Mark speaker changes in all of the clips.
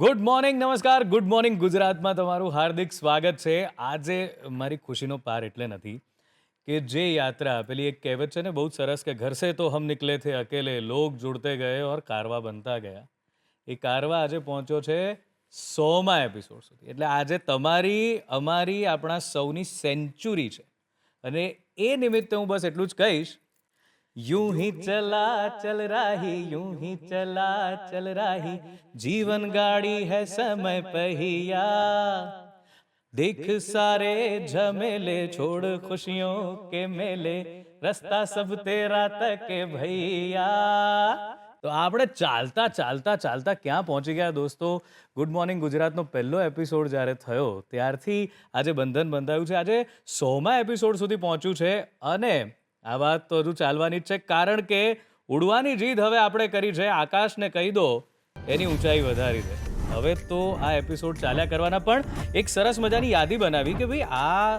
Speaker 1: Good morning, નમસ્કાર, good morning ગુજરાતમાં તમારું હાર્દિક સ્વાગત છે. આજે મારી ખુશીનો પાર એટલે નથી કે જે યાત્રા પેલી એક કહેવત છે ને બહુ જ સરસ કે ઘર સે તો હમ નિકલે થે અકેલે લોગ जुड़ते गए और कारवा બનતા ગયા. એ કારવા આજે પહોંચ્યો છે 100મા એપિસોડ સુધી. એટલે આજે તમારી અમારી આપણા સૌની સેન્ચુરી છે અને એ નિમિત્તે હું બસ એટલું જ કહીશ, यूं ही चला चल राही, यूं ही चला चल राही, जीवन गाड़ी है समय पहिया, देख सारे झमेले छोड़ खुशियों के मेले, रस्ता सब तेरा तक भैया. તો આપણે ચાલતા ચાલતા ચાલતા ક્યાં પહોંચી ગયા દોસ્તો. ગુડ મોર્નિંગ ગુજરાતનો પહેલો એપિસોડ જ્યારે થયો ત્યારથી આજે બંધન બંધાયું છે. આજે 100મા એપિસોડ સુધી પહોંચ્યું છે અને આ વાત તો હજુ ચાલવાની જ છે, કારણ કે ઉડવાની જીદ હવે આપણે કરી છે. આકાશને કહી દો એની ઊંચાઈ વધારી છે. હવે તો આ એપિસોડ ચાલ્યા કરવાના. પણ એક સરસ મજાની યાદી બનાવી કે ભાઈ આ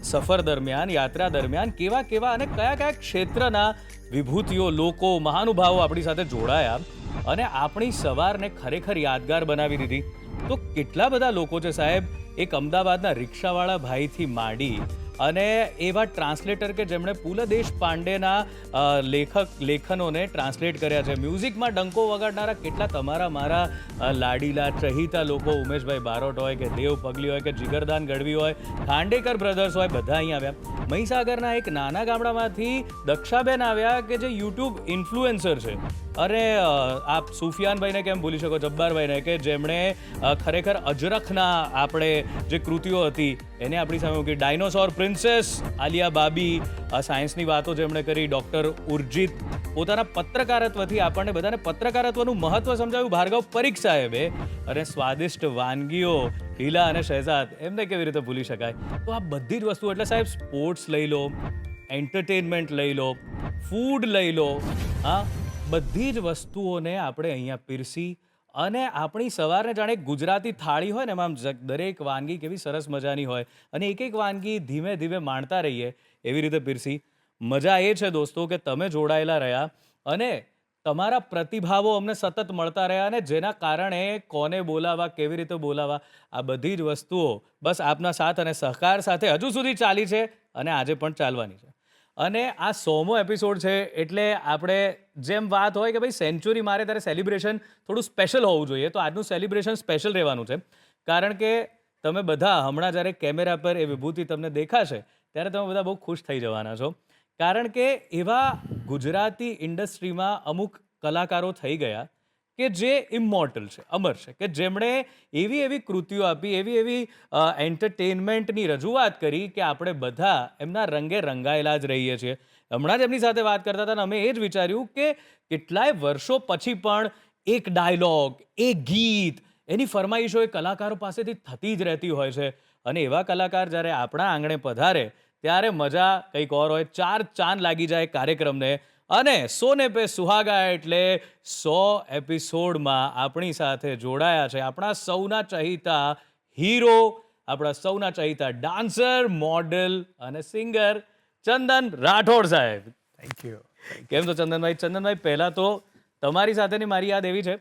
Speaker 1: સફર દરમિયાન, યાત્રા દરમિયાન કેવા કેવા અને કયા કયા ક્ષેત્રના વિભૂતિઓ, લોકો, મહાનુભાવો આપણી સાથે જોડાયા અને આપણી સવારને ખરેખર યાદગાર બનાવી દીધી. તો કેટલા બધા લોકો છે સાહેબ. એક અમદાવાદના રિક્ષાવાળા ભાઈથી માંડી અને એવા ટ્રાન્સલેટર કે જેમણે પુલ દેશપાંડેના લેખનોને ટ્રાન્સલેટ કર્યા છે. મ્યુઝિકમાં ડંકો વગાડનારા કેટલા તમારા મારા લાડીલા ચહીતા લોકો, ઉમેશભાઈ બારોટ હોય કે દેવ પગલી હોય કે જીગરદાન ગઢવી હોય, ખાંડેકર બ્રધર્સ હોય, બધા અહીં આવ્યા. મહીસાગરના એક નાના ગામડામાંથી દક્ષાબેન આવ્યા કે જે યુટ્યુબ ઇન્ફ્લુએન્સર છે. અરે આપ સુફિયાનભાઈને કેમ ભૂલી શકો, જબ્બારભાઈને, કે જેમણે ખરેખર અજરખના આપણે જે કૃતિઓ હતી એને આપણી સામે મૂકી. ડાયનોસોર પ્રિન્સેસ આલિયા બાબી, સાયન્સની વાતો જેમણે કરી. ડૉક્ટર ઉર્જિત પોતાના પત્રકારત્વથી આપણને બધાને પત્રકારત્વનું મહત્ત્વ સમજાવ્યું. ભાર્ગવ પરીખ સાહેબે અને સ્વાદિષ્ટ વાનગીઓ હીલા અને શહેજાદ, એમને કેવી રીતે ભૂલી શકાય. તો આ બધી જ વસ્તુઓ, એટલે સાહેબ સ્પોર્ટ્સ લઈ લો, એન્ટરટેનમેન્ટ લઈ લો, ફૂડ લઈ લો, હા, બધી જ વસ્તુઓને આપણે અહીંયા પીરસી અને આપણી સવારને જાણે ગુજરાતી થાળી હોય ને એમાં દરેક વાનગી કેવી સરસ મજાની હોય અને એક એક વાનગી ધીમે ધીમે માણતા રહીએ એવી રીતે પીરસી. મજા એ છે દોસ્તો કે તમે જોડાયેલા રહ્યા અને તમારા પ્રતિભાવો અમને સતત મળતા રહ્યા અને જેના કારણે કોને બોલાવા, કેવી રીતે બોલાવા, આ બધી જ વસ્તુઓ બસ આપના સાથ અને સહકાર સાથે હજુ સુધી ચાલી છે અને આજે પણ ચાલવાની છે. અને આ 100મો એપિસોડ છે એટલે આપણે જેમ વાત હોય કે ભાઈ સેન્ચુરી મારે ત્યારે સેલિબ્રેશન થોડું સ્પેશિયલ હોવું જોઈએ, તો આજનું સેલિબ્રેશન સ્પેશિયલ રહેવાનું છે. કારણ કે તમે બધા હમણાં જ્યારે કેમેરા પર એ વિભૂતિ તમને દેખાશે ત્યારે તમે બધા બહુ ખુશ થઈ જવાના છો. કારણ કે એવા ગુજરાતી ઇન્ડસ્ટ્રીમાં અમુક કલાકારો થઈ ગયા કે જે ઇમોર્ટલ છે, અમર છે, કે જેમણે એવી એવી કૃતિઓ આપી, એવી એવી એન્ટરટેનમેન્ટની રજૂઆત કરી કે આપણે બધા એમના રંગે રંગાયેલા જ રહીએ છીએ. હમણાં જ એમની સાથે વાત કરતા હતા અને અમે એ જ વિચાર્યું કે કેટલાય વર્ષો પછી પણ એક ડાયલોગ, એક ગીત, એની ફરમાઈશો એ કલાકારો પાસેથી થતી જ રહેતી હોય છે. અને એવા કલાકાર જ્યારે આપણા આંગણે પધારે ત્યારે મજા કંઈક ઓર હોય. 4 ચાંદ લાગી જાય કાર્યક્રમને. અને સોને પે સુહાગા એટલે 100 એપિસોડમાં આપણી સાથે જોડાયા છે આપણા સૌના ચહીતા હીરો, આપણા સૌના ચહીતા ડાન્સર, મોડેલ અને સિંગર ચંદન રાઠોડ સાહેબ.
Speaker 2: Thank you.
Speaker 1: કેમ છો ચંદનભાઈ? ચંદનભાઈ, પહેલાં તો તમારી સાથેની મારી યાદ એવી છે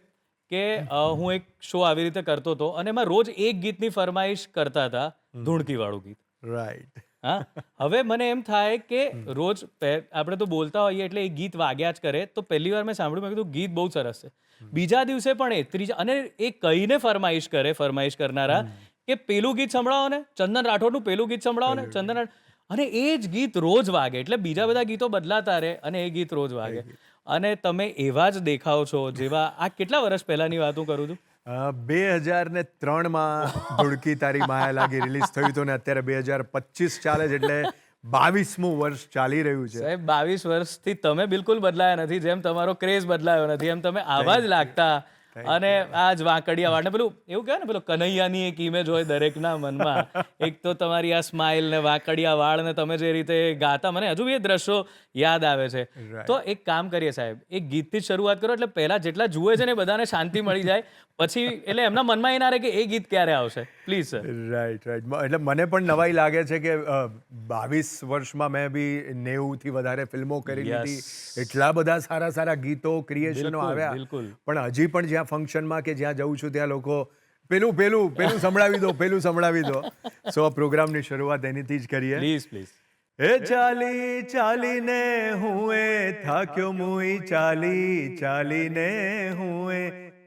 Speaker 1: કે હું એક શો આવી રીતે કરતો હતો અને એમાં રોજ એક ગીતની ફરમાઈશ કરતા હતા, ધૂણકીવાળું ગીત.
Speaker 2: રાઈટ.
Speaker 1: હા, હવે મને એમ થાય કે રોજ આપણે તો બોલતા હોઈએ એટલે એ ગીત વાગ્યા જ કરે. તો પહેલી વાર મેં સાંભળ્યું, મેં કીધું ગીત બહુ સરસ છે. બીજા દિવસે પણ ત્રીજા, અને એ કહીને ફરમાઈશ કરનારા કે પેલું ગીત સંભળાવો ને, ચંદન રાઠોડનું પેલું ગીત સંભળાવો ને, અને એ જ ગીત રોજ વાગે. એટલે બીજા બધા ગીતો બદલાતા રહે અને એ ગીત રોજ વાગે. અને તમે એવા જ દેખાવ છો જેવા, આ કેટલા વર્ષ પહેલાની વાત હું કરું છું?
Speaker 2: 2003માં ધુડકી તારી માયા લાગી રિલીઝ થયું હતું ને અત્યારે 2025 ચાલે છે એટલે 22મું વર્ષ ચાલી રહ્યું છે.
Speaker 1: સાહેબ, 22 વર્ષથી તમે બિલકુલ બદલાયા નથી. જેમ તમારો ક્રેઝ બદલાયો નથી એમ તમે આવા જ લાગતા. અને આ જ વાંકડિયા વાળ ને પેલું એવું કહેવાય ને, પેલું કનૈયાની એક ઇમેજ હોય દરેકના મનમાં. એક તો તમારી આ સ્માઇલ ને વાંકડિયા વાળ ને તમે જે રીતે ગાતા, મને હજુ બી એ દ્રશ્યો યાદ આવે છે. તો એક કામ કરીએ સાહેબ, એક ગીતથી જ શરૂઆત કરો એટલે પહેલા જેટલા જુએ છે ને બધાને શાંતિ મળી જાય. પછી એટલે એમના મનમાં એ ના રહે કે એ ગીત ક્યારે આવશે. Please sir.
Speaker 2: રાઈટ એટલે મને પણ નવાઈ લાગે છે કે 22 વર્ષમાં મેં બી 90થી વધારે ફિલ્મો કરી લીધી. એટલા બધા સારા સારા ગીતો ક્રિએશનો
Speaker 1: બિલકુલ,
Speaker 2: આવ્યા,
Speaker 1: બિલકુલ.
Speaker 2: પણ હજી પણ જ્યાં ફંક્શનમાં કે જ્યાં જઉં છું ત્યાં લોકો પેલું સંભળાવી દો. સો આ પ્રોગ્રામની શરૂઆત એનીથી જ કરીએ.
Speaker 1: પ્લીઝ.
Speaker 2: એ ચાલીને હું થાક્યો મુઈ, ચાલીને હું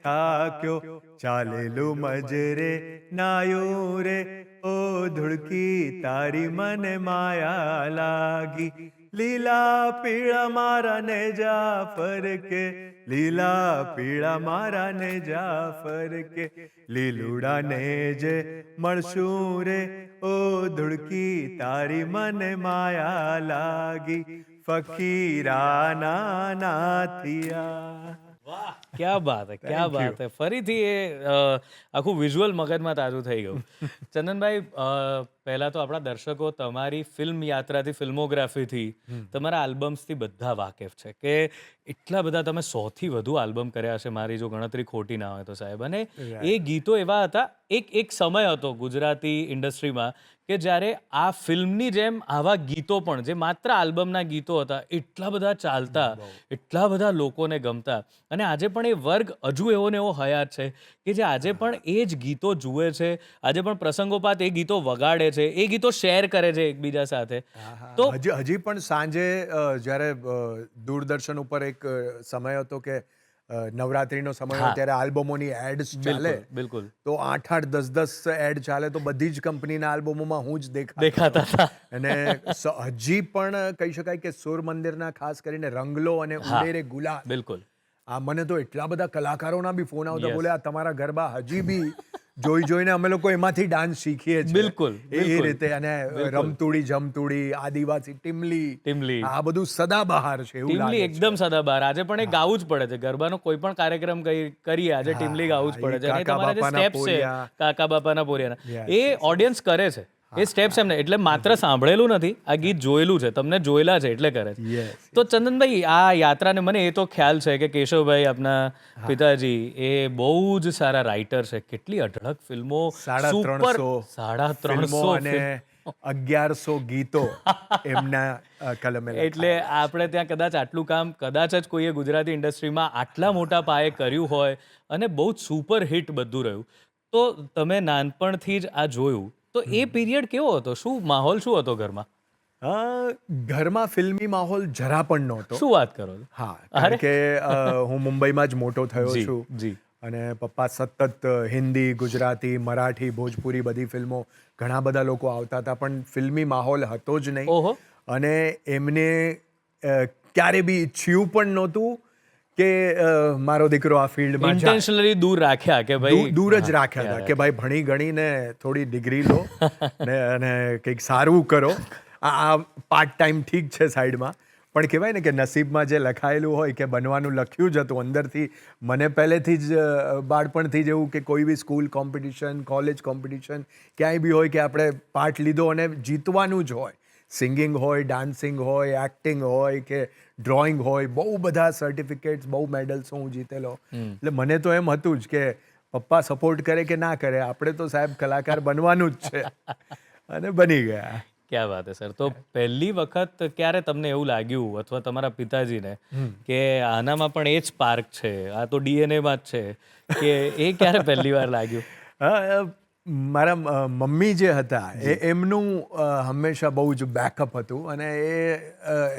Speaker 2: થાક્યો, ચાલેલું મજરે નાયું રે, ઓ ધુડકી તારી મને માયા લાગી, લીલા પીળા મારા ને જાફર કે, લીલા પીળા મારા ને જાફર કે, લીલુડા ને જે મળશું રે, ઓ ધુડકી તારી મને માયા લાગી, ફકીરાના નાથિયા.
Speaker 1: ક્યાં બાત હે ફરીથી એ આખું વિઝ્યુઅલ મગજમાં તાજું થઈ ગયું. ચંદનભાઈ, પહેલા તો આપણા દર્શકો તમારી ફિલ્મ યાત્રાથી, ફિલ્મોગ્રાફીથી, તમારા આલ્બમ્સથી બધા વાકેફ છે કે એટલા બધા તમે 100થી વધુ આલ્બમ કર્યા હશે, મારી જો ગણતરી ખોટી ના હોય તો સાહેબ. અને એ ગીતો એવા હતા, એક સમય હતો ગુજરાતી ઇન્ડસ્ટ્રીમાં કે જ્યારે આ ફિલ્મની જેમ આવા ગીતો પણ, જે માત્ર આલ્બમના ગીતો હતા, એટલા બધા ચાલતા, એટલા બધા લોકોને ગમતા. અને આજે પણ એ વર્ગ હજુ એવો ને એવો હયાત છે કે જે આજે પણ એ જ ગીતો જુએ છે, આજે પણ પ્રસંગોપાત એ ગીતો વગાડે છે, એ ગીતો શેર કરે છે એકબીજા સાથે. તો
Speaker 2: હજી પણ સાંજે જ્યારે દૂરદર્શન ઉપર એક સમય હતો કે નવરાત્રીનો સમય હોય ત્યારે આલ્બમોની એડ્સ ચાલે,
Speaker 1: બિલકુલ
Speaker 2: તો 8-8 10-10 એડ ચાલે, તો બધી જ કંપનીના આલ્બમોમાં હું જ
Speaker 1: દેખાતા હતા.
Speaker 2: અને હજી પણ કહી શકાય કે સુર મંદિરના ખાસ કરીને રંગલો અને ઉડે રે ગુલાલ,
Speaker 1: બિલકુલ.
Speaker 2: મને તો એટલા બધા કલાકારોના બી ફોન આવતા, બોલે આ તમારા ગરબા હજી બી જોઈને અમે લોકો એમાંથી ડાન્સ શીખીએ છીએ.
Speaker 1: બિલકુલ.
Speaker 2: એ રીતે. અને રમતુડી જમતુડી, આદિવાસી ટીમલી, આ બધું સદાબહાર છે એવું
Speaker 1: ટીમલી
Speaker 2: લાગે.
Speaker 1: એકદમ સદાબહાર. આજે પણ એ ગાવું જ પડે છે. ગરબાનો કોઈ પણ કાર્યક્રમ કરીએ, આજે ટીમલી ગાવું જ પડે છે. અને તમારા જે સ્ટેપ્સ છે, કાકા બાપાના પોરિયાના, એ ઓડિયન્સ કરે છે. એ સ્ટેપ્સ એમને, એટલે માત્ર સાંભળેલું નથી, આ ગીત જોયેલું છે, તમને જોયેલા છે એટલે કરે છે. તો ચંદનભાઈ, આ યાત્રાને મને એ તો ખ્યાલ છે કે કેશવભાઈ, આપના પિતાજી, એ બહુ જ સારા રાઇટર છે. કેટલી અઢળક ફિલ્મો,
Speaker 2: 350 અને 1100 ગીતો એમના કલમે.
Speaker 1: એટલે આપણે ત્યાં કદાચ આટલું કામ કદાચ જ કોઈએ ગુજરાતી ઇન્ડસ્ટ્રીમાં આટલા મોટા પાયે કર્યું હોય અને બહુ જ સુપર હિટ બધું રહ્યું. તો તમે નાનપણથી જ આ જોયું, તો એ પીરિયડ કેવો હતો? શું માહોલ શું હતો ઘરમાં?
Speaker 2: ઘરમાં ફિલ્મી માહોલ જરા પણ નહોતો.
Speaker 1: શું વાત કરો છો?
Speaker 2: હા, કારણ કે હું મુંબઈમાં જ મોટો થયો છું.
Speaker 1: જી.
Speaker 2: અને પપ્પા સતત હિન્દી, ગુજરાતી, મરાઠી, ભોજપુરી બધી ફિલ્મો, ઘણા બધા લોકો આવતા હતા, પણ ફિલ્મી માહોલ હતો જ નહીં.
Speaker 1: ઓહો.
Speaker 2: અને એમને ક્યારે બી ઈચ્છ્યું પણ નહોતું કે મારો દીકરો આ ફિલ્ડમાં જાય.
Speaker 1: ઇન્ટેન્શનલી દૂર રાખ્યા કે ભાઈ,
Speaker 2: દૂર જ રાખ્યા હતા કે ભાઈ ભણી ગણીને થોડી ડિગ્રી લો અને કંઈક સારું કરો. આ પાર્ટ ટાઈમ ઠીક છે સાઈડમાં, પણ કહેવાય ને કે નસીબમાં જે લખાયેલું હોય કે બનવાનું લખ્યું જ હતું અંદરથી. મને પહેલેથી જ બાળપણથી જ એવું કે કોઈ બી સ્કૂલ કોમ્પિટિશન, કોલેજ કોમ્પિટિશન, ક્યાંય બી હોય કે આપણે પાર્ટ લીધો અને જીતવાનું જ હોય. સિંગિંગ હોય, ડાન્સિંગ હોય, એક્ટિંગ હોય કે ડ્રોઈંગ હોય, બહુ બધા સર્ટિફિકેટ્સ, બહુ મેડલ્સ હું જીતેલો. એટલે મને તો એમ હતું જ કે પપ્પા સપોર્ટ કરે કે ના કરે, આપણે તો સાહેબ કલાકાર બનવાનું જ છે. અને બની ગયા.
Speaker 1: ક્યાં વાત હે સર. તો પહેલી વખત ક્યારે તમને એવું લાગ્યું, અથવા તમારા પિતાજીને, કે આનામાં પણ એ જ સ્પાર્ક છે, આ તો ડીએનએમાં જ છે, કે એ ક્યારે પહેલી વાર લાગ્યું?
Speaker 2: મારા મમ્મી જે હતા એમનું હંમેશા બહુ જ બેકઅપ હતું. અને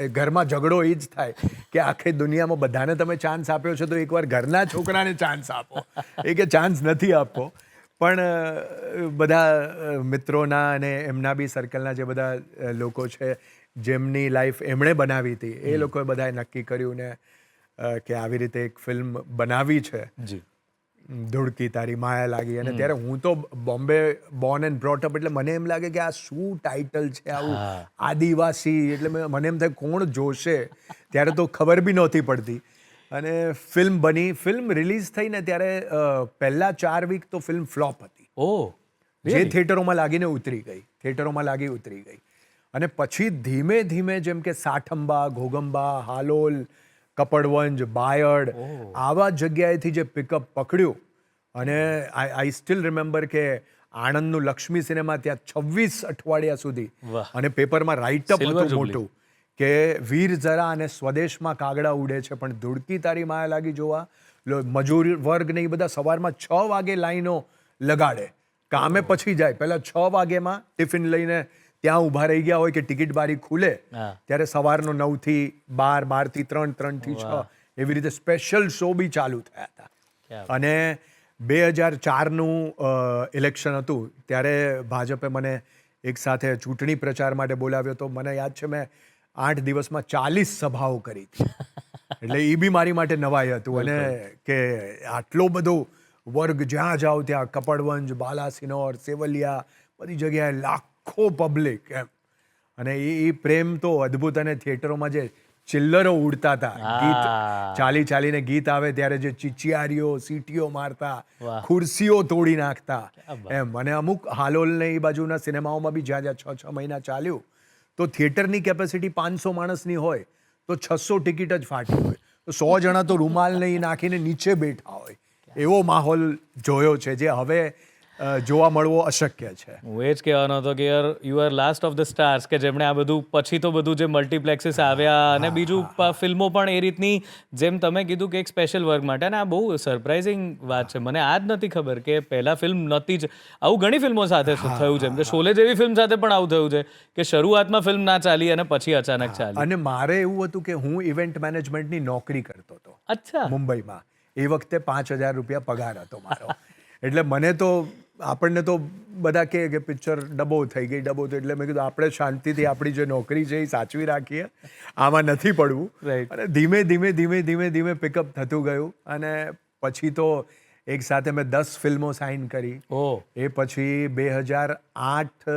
Speaker 2: એ ઘરમાં ઝઘડો એ જ થાય કે આખી દુનિયામાં બધાને તમે ચાન્સ આપ્યો છે તો એકવાર ઘરના છોકરાને ચાન્સ આપો. એ કે ચાન્સ નથી આપવો. પણ બધા મિત્રોના અને એમના બી સર્કલના જે બધા લોકો છે જેમની લાઈફ એમણે બનાવી હતી, એ લોકોએ બધાએ નક્કી કર્યું ને કે આવી રીતે એક ફિલ્મ બનાવી છે,
Speaker 1: જી,
Speaker 2: ધુડકી તારી માયા લાગી. અને ત્યારે હું તો Bombay Born and brought up, એટલે મને એમ લાગે કે આ શું ટાઇટલ છે આવું, આદિવાસી. એટલે મને એમ થાય કોણ જોશે. ત્યારે તો ખબર બી નહોતી પડતી. અને ફિલ્મ બની, ફિલ્મ રિલીઝ થઈ ને ત્યારે પહેલા 4 વીક તો ફિલ્મ ફ્લોપ હતી. જે થિયેટરોમાં લાગી ઉતરી ગઈ. અને પછી ધીમે ધીમે જેમ કે સાઠંબા, ઘોગંબા, હાલોલ, કપડવંજ, બાયડ, આવા જગ્યાએથી જે પિકઅપ પકડ્યું. અને આઈ સ્ટીલ રિમેમ્બર કે આણંદનું લક્ષ્મી સિનેમા ત્યાં 26 અઠવાડિયા સુધી
Speaker 1: વાહ.
Speaker 2: અને પેપરમાં રાઇટઅપ
Speaker 1: Silver
Speaker 2: હતું
Speaker 1: Jubilee.
Speaker 2: મોટું કે વીર જરા અને સ્વદેશમાં કાગડા ઉડે છે પણ ધૂળકી તારી માયા લાગી જોવા મજૂર વર્ગ ને એ બધા સવારમાં 6 વાગે લાઈનો લગાડે, કામે પછી જાય, પહેલા 6 વાગ્યામાં ટિફિન લઈને ત્યાં ઊભા રહી ગયા હોય કે ટિકિટ બારી ખુલે
Speaker 1: હા.
Speaker 2: ત્યારે સવારનો 9 થી 12, 12 થી 3, 3 થી 6 એવી રીતે સ્પેશિયલ શો બી ચાલુ થયા હતા.
Speaker 1: ક્યાં
Speaker 2: અને 2004નું ઇલેક્શન હતું ત્યારે ભાજપે મને એક સાથે ચૂંટણી પ્રચાર માટે બોલાવ્યો હતો. મને યાદ છે મેં 8 દિવસમાં 40 સભાઓ કરી હતી. એટલે એ બી મારી માટે નવાઈ હતું. અને કે આટલો બધો વર્ગ જ્યાં જાઓ ત્યાં કપડવંજ, બાલાસિનોર, સેવલિયા બધી જગ્યાએ લાખો પબ્લિક એમ. અને એ પ્રેમ તો અદ્ભુત. અને થિયેટરોમાં જે ચિલ્લરો ઉડતા હતા, ગીત ચાલી ચાલીને ગીત આવે ત્યારે જે ચીચિયારીઓ સીટીઓ મારતા,
Speaker 1: વાહ.
Speaker 2: ખુરશીઓ તોડી નાખતા એમ. અને અમુક હાલોલ ને એ બાજુના સિનેમાઓમાં બી જ્યાં જ્યાં 6 મહિના ચાલ્યું તો થિયેટરની કેપેસિટી 500 માણસની હોય તો 600 ટિકિટ જ ફાટી હોય, તો 100 જણા તો રૂમાલ નહીં નાખીને નીચે બેઠા હોય. એવો માહોલ જોયો છે જે હવે જોવા મળવો અશક્ય છે.
Speaker 1: હું એ જ કહેવાનો હતો કે you are last of the stars કે જેમણે આ બધું પછી તો બધું જે મલ્ટીપ્લેક્સીસ આવ્યા અને બીજું ફિલ્મો પણ એ રીતની જેમ તમે કીધું કે એક સ્પેશિયલ વર્ગ માટે. અને આ બહુ સરપ્રાઇઝિંગ વાત છે, મને આ જ નથી ખબર કે પહેલા ફિલ્મ નહોતી જ. આવું ઘણી ફિલ્મો સાથે થયું છે, જેમ કે શોલે જેવી ફિલ્મ સાથે પણ આવું થયું છે કે શરૂઆતમાં ફિલ્મ ના ચાલી અને પછી અચાનક ચાલી.
Speaker 2: અને મારે એવું હતું કે હું ઇવેન્ટ મેનેજમેન્ટની નોકરી કરતો હતો
Speaker 1: અચ્છા.
Speaker 2: મુંબઈમાં. એ વખતે 5,000 રૂપિયા પગાર હતો મારો. એટલે મને તો આપણને તો બધા કહે કે પિક્ચર ડબો થઈ ગઈ, ડબો થઈ. એટલે મેં કીધું આપણે શાંતિથી આપણી જે નોકરી છે એ સાચવી રાખીએ, આમાં નથી પડવું.
Speaker 1: Right.
Speaker 2: અને ધીમે ધીમે ધીમે ધીમે ધીમે પિકઅપ થતું ગયું. અને પછી તો એક સાથે મેં 10 ફિલ્મો સાઇન કરી.
Speaker 1: ઓહ.
Speaker 2: એ પછી 2008,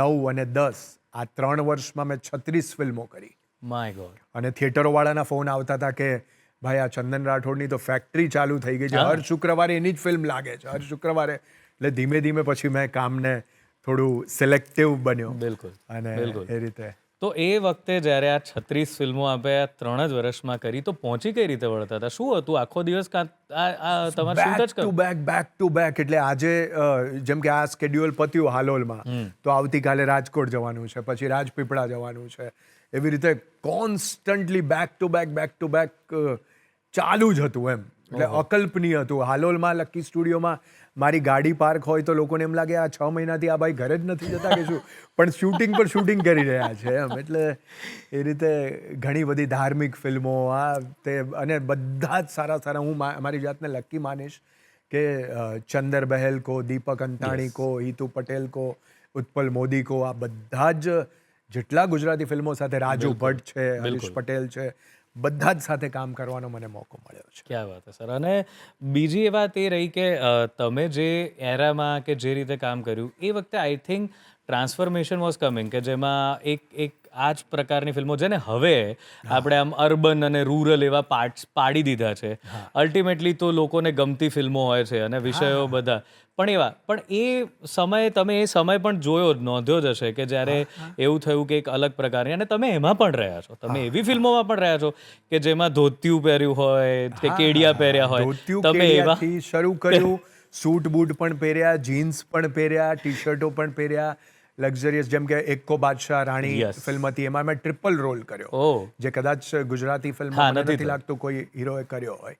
Speaker 2: 9 અને 10 આ 3 વર્ષમાં મેં 36 ફિલ્મો કરી.
Speaker 1: My God.
Speaker 2: અને થિયેટરોવાળાના ફોન આવતા હતા કે ભાઈ આ ચંદન રાઠોડની તો ફેક્ટરી ચાલુ થઈ ગઈ છે, હર શુક્રવારે એની જ ફિલ્મ લાગે છે, હર શુક્રવારે. એટલે ધીમે ધીમે પછી મેં કામને થોડું સિલેક્ટિવ બન્યો.
Speaker 1: બિલકુલ.
Speaker 2: અને
Speaker 1: બિલકુલ.
Speaker 2: એ રીતે
Speaker 1: તો એ વખતે જ્યારે આ 36 ફિલ્મો આપે આ 3 જ વર્ષમાં કરી તો પહોંચી કઈ રીતે વળતા હતા? શું હતું આખો દિવસ તમારે શૂટ જ
Speaker 2: back to back, back to back. એટલે આજે જેમ કે આ સ્કેડ્યુલ પત્યું હાલોલમાં તો આવતીકાલે રાજકોટ જવાનું છે, પછી રાજપીપળા જવાનું છે. એવી રીતે constantly back to back, back to back ચાલુ જ હતું એમ. એટલે અકલ્પનીય હતું. હાલોલમાં લકી સ્ટુડિયોમાં મારી ગાડી પાર્ક હોય તો લોકોને એમ લાગે આ 6 મહિનાથી આ ભાઈ ઘરે જ નથી જતા કે શું, પણ શૂટિંગ પર શૂટિંગ કરી રહ્યા છે એમ. એટલે એ રીતે ઘણી બધી ધાર્મિક ફિલ્મો આ તે, અને બધા જ સારા સારા. હું મારી જાતને લકી માનીશ કે ચંદર બહેલ કો, દીપક અંતાણી કો, હિતુ પટેલ કો, ઉત્પલ મોદી કો, આ બધા જ જેટલા ગુજરાતી ફિલ્મો સાથે, રાજુ ભટ્ટ છે, હરીશ પટેલ છે, બધા જ સાથે કામ કરવાનો મને મોકો મળ્યો છે.
Speaker 1: ક્યાં વાત છે સર. અને બીજી એ વાત એ રહી કે તમે જે એરામાં કે જે રીતે કામ કર્યું એ વખતે I think transformation was coming કે જેમાં એક આ જ પ્રકારની ફિલ્મો જેને હવે આપણે આમ અર્બન અને રૂરલ એવા પાર્ટ્સ પાડી દીધા છે. અલ્ટિમેટલી તો લોકોને ગમતી ફિલ્મો હોય છે અને વિષયો બધા પણ એ સમયે તમે એ સમય પણ જોયો નોંધ્યો જ હશે કે જ્યારે એવું થયું કે એક અલગ પ્રકારની, અને તમે એમાં પણ રહ્યા છો, તમે એવી ફિલ્મોમાં પણ રહ્યા છો કે જેમાં ધોતિયું પહેર્યું હોય કે કેડિયા પહેર્યા હોય,
Speaker 2: ધોતિયું
Speaker 1: તમે એવા
Speaker 2: કેડિયાથી શરૂ કર્યું. સૂટ બૂટ પણ પહેર્યા, જીન્સ પણ પહેર્યા, ટી શર્ટો પણ પહેર્યા, લક્ઝરિયસ. જેમ કે એક્કો બાદશાહ રાણી
Speaker 1: Yes.
Speaker 2: ફિલ્મ હતી એમાં મેં ટ્રિપલ રોલ કર્યો,
Speaker 1: ઓહ.
Speaker 2: જે કદાચ ગુજરાતી
Speaker 1: હા,
Speaker 2: ફિલ્મમાં મને
Speaker 1: નથી
Speaker 2: નથી લાગતું કોઈ હીરોએ કર્યો હોય.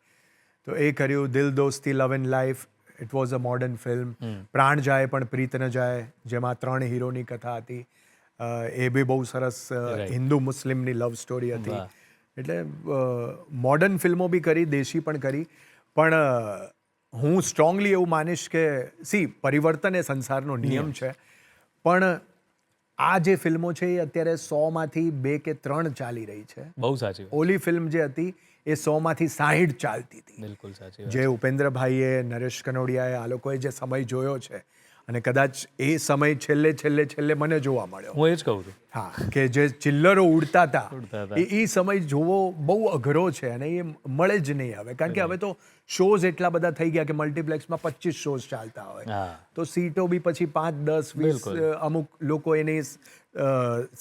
Speaker 2: તો એ કર્યું. Dil Dosti, love and life, it was a modern film. Pran Jaye Pan પ્રીત ન જાય, જેમાં 3 હીરોની કથા હતી. એ બી બહુ સરસ હિન્દુ મુસ્લિમની લવ સ્ટોરી હતી.
Speaker 1: વાહ.
Speaker 2: એટલે મોડર્ન ફિલ્મો બી કરી, દેશી પણ કરી. પણ હું સ્ટ્રોંગલી એવું માનીશ કે પરિવર્તન એ સંસારનો નિયમ છે. પણ આ જે ફિલ્મો છે એ અત્યારે 100માંથી 2 કે 3 ચાલી રહી છે.
Speaker 1: બહુ સાચી વાત.
Speaker 2: ઓલી ફિલ્મ જે હતી એ 100માંથી 60 ચાલતી હતી.
Speaker 1: બિલકુલ સાચી વાત.
Speaker 2: જે ઉપેન્દ્રભાઈએ, નરેશ કનોડિયાએ, આ લોકોએ જે સમય જોયો છે, અને કદાચ એ સમય છેલ્લે મને જોવા મળ્યો.
Speaker 1: હું એ જ કહું છું.
Speaker 2: હા, કે જે ચિલ્લરો ઉડતા
Speaker 1: ઉડતા
Speaker 2: હતા
Speaker 1: હતા.
Speaker 2: એ સમય જોવો બહુ અઘરો છે. અને એ મળે જ નહીં હવે, કારણ કે હવે તો શોઝ એટલા બધા થઈ ગયા કે મલ્ટીપ્લેક્સમાં 25 શોઝ ચાલતા હોય,
Speaker 1: હા.
Speaker 2: તો સીટો બી પછી 5, 10, 20
Speaker 1: બિલકુલ.
Speaker 2: અમુક લોકો એની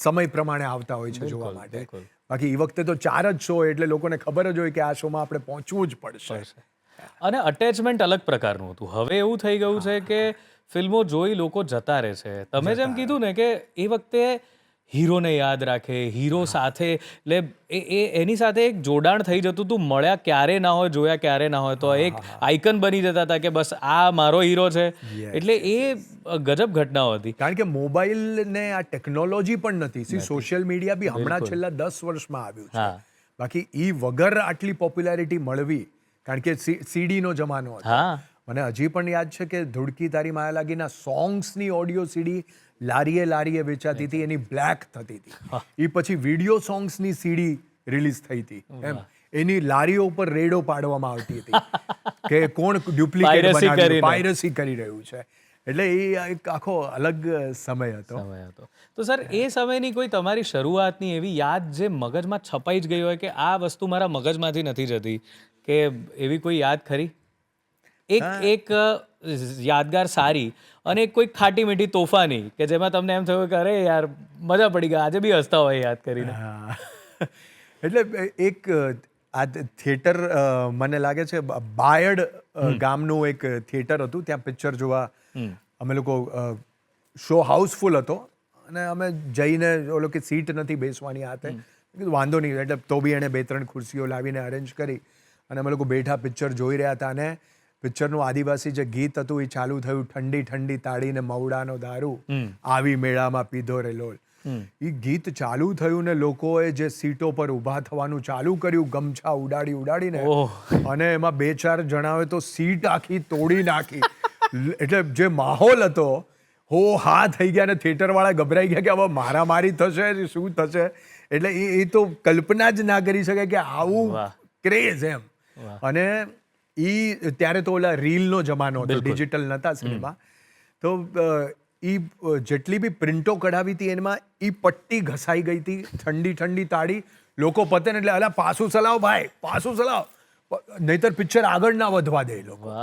Speaker 2: સમય પ્રમાણે આવતા હોય છે જોવા માટે.
Speaker 1: બિલકુલ.
Speaker 2: બાકી એ વખતે તો 4 જ શો, એટલે લોકોને ખબર જ હોય કે આ શોમાં આપણે પહોંચવું જ પડશે.
Speaker 1: અને અટેચમેન્ટ અલગ પ્રકારનું હતું. હવે એવું થઈ ગયું છે કે ફિલ્મો જોઈ લોકો જતા રહે છે. તમે જેમ કીધું ને કે એ વખતે હીરોને યાદ રાખે, હીરો સાથે એટલે એની સાથે એક જોડાણ થઈ જતું હતું, મળ્યા ક્યારે ના હોય, જોયા ક્યારે ના હોય, તો એક આઇકન બની જતા હતા કે બસ આ મારો હીરો છે. એટલે એ ગજબ ઘટનાઓ હતી.
Speaker 2: કારણ કે મોબાઈલ ને આ ટેકનોલોજી પણ નથી. સોશિયલ મીડિયા બી હમણાં છેલ્લા 10 વર્ષમાં આવ્યું છે. બાકી ઈ વગર આટલી પોપ્યુલારિટી મળવી, કારણ કે સીડીનો જમાનો હતો. મને હજી પણ યાદ છે કે ધુડકી તારી માયા લાગીના સોંગ્સની ઓડિયો સીડી લારીએ વેચાતી હતી, એની બ્લેક થતી હતી. એ પછી વિડીયો સોંગ્સની સીડી રિલીઝ થઈ હતી. એમ એની લારીઓ ઉપર રેડો પાડવામાં આવતી હતી કે કોણ ડુપ્લિકેટ બનાવી, પાયરસી કરી રહ્યું છે. એટલે એ એક આખો અલગ સમય હતો.
Speaker 1: તો સર, એ સમયની કોઈ તમારી શરૂઆતની એવી યાદ જે મગજમાં છપાઈ જ ગઈ હોય કે આ વસ્તુ મારા મગજમાંથી નથી જતી, કે એવી કોઈ યાદ ખરી? એક યાદગાર સારી અને કોઈ ખાટી મીઠી તોફાની કે જેમાં તમને એમ થયું કે અરે યાર મજા પડી ગઈ, આજે બી હસતા હોય યાદ કરીને.
Speaker 2: એટલે એક આ થિયેટર મને લાગે છે બાયડ ગામનું એક થિયેટર હતું. ત્યાં પિક્ચર જોવા અમે લોકો, શો હાઉસફુલ હતો અને અમે જઈને ઓલો કે સીટ નથી બેસવાની હાથે, કીધું વાંધો નહીં. એટલે તો બી એણે 2-3 ખુરશીઓ લાવીને અરેન્જ કરી અને અમે લોકો બેઠા પિક્ચર જોઈ રહ્યા હતા. અને પિક્ચરનું આદિવાસી જે ગીત હતું એ ચાલુ થયું, ઠંડી ઠંડી તાળીને મવડાનો દારૂ, આવી મેળામાં પીધો રે લોલ. એ ગીત ચાલુ થયું ને લોકોએ જે સીટો પર ઊભા થવાનું ચાલુ કર્યું, ગમછા ઉડાડીને, અને એમાં 2-4 જણાએ તો સીટ આખી તોડી નાખી. એટલે જે માહોલ હતો, હો હા થઈ ગયા ને થિયેટર વાળા ગભરાઈ ગયા કે હવે મારામારી થશે, શું થશે. એટલે એ તો કલ્પના જ ના કરી શકે કે આવું ક્રેઝ એમ. અને ત્યારે તો ઓલા રીલનો જમાનો હતો, ડિજિટલ નતા સિનેમા. તો જેટલી બી પ્રિન્ટો કઢાવી હતી એમાં પટ્ટી ઘસાઈ ગઈ હતી, ઠંડી ઠંડી તાળી. લોકો પતે ને એટલે અલા પાછું ચલાવો ભાઈ, પાછું ચલાવો, નહીતર પિક્ચર આગળ ના વધવા દે લોકો.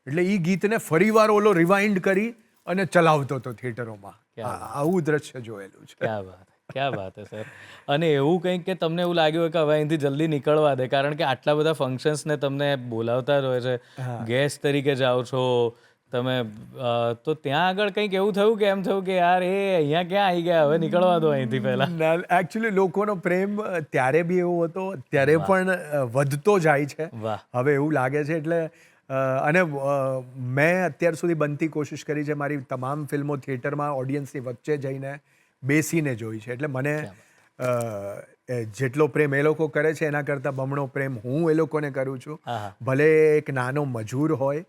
Speaker 2: એટલે ગીતને ફરીવાર ઓલો રિવાઇન્ડ કરી અને ચલાવતો હતો થિયેટરોમાં. આવું દ્રશ્ય જોયેલું છે.
Speaker 1: ક્યાં વાત હે સર. અને એવું કંઈક કે તમને એવું લાગ્યું હોય કે હવે અહીંથી જલ્દી નીકળવા દે, કારણ કે આટલા બધા ફંક્શન્સને તમને બોલાવતા જ હોય છે, ગેસ્ટ તરીકે જાઓ છો તમે, તો ત્યાં આગળ કંઈક એવું થયું કે એમ થયું કે યાર એ અહીંયા ક્યાં આવી ગયા, હવે નીકળવા દો અહીંથી પહેલા?
Speaker 2: એકચ્યુઅલી લોકોનો પ્રેમ ત્યારે બી એવો હતો, ત્યારે પણ વધતો જાય છે હવે એવું લાગે છે. એટલે અને મેં અત્યાર સુધી બનતી કોશિશ કરી છે મારી તમામ ફિલ્મો થિયેટરમાં ઓડિયન્સની વચ્ચે જઈને બેસીને જોઈ છે. એટલે મને જેટલો પ્રેમ એ લોકો કરે છે એના કરતાં બમણો પ્રેમ હું એ લોકોને કરું છું, ભલે એક નાનો મજૂર હોય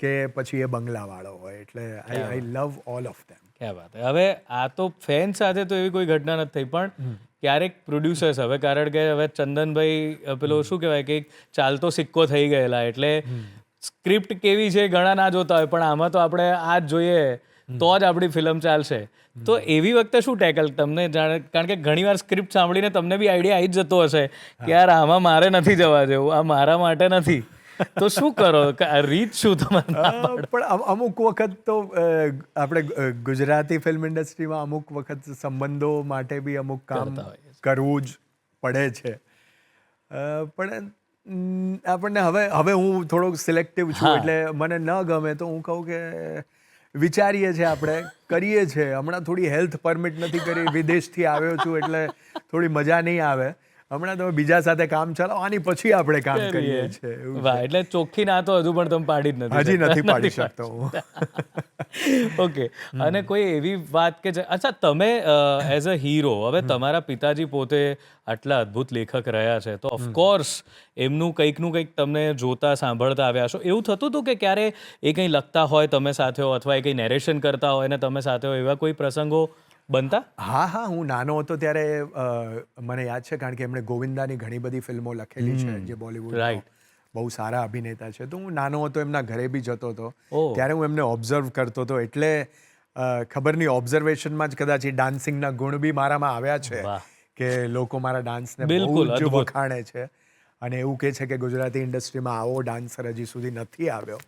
Speaker 2: કે પછી એ બંગલાવાળો હોય. એટલે આઈ લવ ઓલ ઓફ ધેમ.
Speaker 1: ક્યાં વાત. હવે આ તો ફેન સાથે તો એવી કોઈ ઘટના નથી થઈ, પણ ક્યારેક પ્રોડ્યુસર્સ, હવે કારણ કે હવે ચંદનભાઈ પેલો શું કહેવાય કે ચાલતો સિક્કો થઈ ગયેલા, એટલે સ્ક્રિપ્ટ કેવી છે ઘણા ના જોતા હોય, પણ આમાં તો આપણે આ જ જોઈએ તો જ આપણી ફિલ્મ ચાલશે. તો એવી વખતે શું ટેકલ તમને જાણે, કારણ કે ઘણીવાર સ્ક્રિપ્ટ સાંભળીને તમને બી આઈડિયા આવી જ જતો હશે કે યાર આમાં મારે નથી જવા જેવું, આ મારા માટે નથી, તો શું કરો, રીત શું તમારે?
Speaker 2: પણ અમુક વખત તો આપણે ગુજરાતી ફિલ્મ ઇન્ડસ્ટ્રીમાં અમુક વખત સંબંધો માટે બી અમુક કામ કરવું જ પડે છે. પણ આપણને હવે હું થોડોક સિલેક્ટિવ છું, એટલે મને ન ગમે તો હું કહું કે વિચારીએ છીએ, આપણે કરીએ છીએ. હમણાં થોડી હેલ્થ પરમિટ નથી કરી, વિદેશથી આવ્યો છું એટલે થોડી મજા નહીં આવે. હમણાં તમે બીજા સાથે કામ ચલાવો, આની પછી આપણે કામ કરીએ છીએ.
Speaker 1: વાહ, એટલે ચોખ્ખી ના તો હજુ પણ તમે પાડી જ નથી?
Speaker 2: હજી નથી પાડી શકતો હું.
Speaker 1: ઓકે. અને કોઈ એવી વાત કે અચ્છા, તમે એઝ અ હીરો, હવે તમારા પિતાજી પોતે આટલા અદ્ભુત લેખક રહ્યા છે, તો ઓફકોર્સ એમનું કંઈકનું કંઈક તમને જોતા સાંભળતા આવ્યા છો. એવું થતું હતું કે ક્યારે એ કંઈ લખતા હોય તમે સાથે હો, અથવા એ કંઈ નેરેશન કરતા હોય ને તમે સાથે હો, એવા કોઈ પ્રસંગો બનતા?
Speaker 2: હા, હું નાનો હતો ત્યારે મને યાદ છે, કારણ કે એમણે ગોવિંદાની ઘણી બધી ફિલ્મો લખેલી છે જે બોલિવૂડ બહુ સારા અભિનેતા છે. તો હું નાનો હતો, એમના ઘરે બી જતો હતો, ત્યારે હું એમને ઓબ્ઝર્વ કરતો હતો. એટલે ખબર નહીં, ઓબ્ઝર્વેશનમાં જ કદાચ એ ડાન્સિંગના ગુણ બી મારામાં આવ્યા છે કે લોકો મારા ડાન્સને બહુ જ વખાણે છે અને એવું કહે છે કે ગુજરાતી ઇન્ડસ્ટ્રીમાં આવો ડાન્સર હજી સુધી નથી આવ્યો.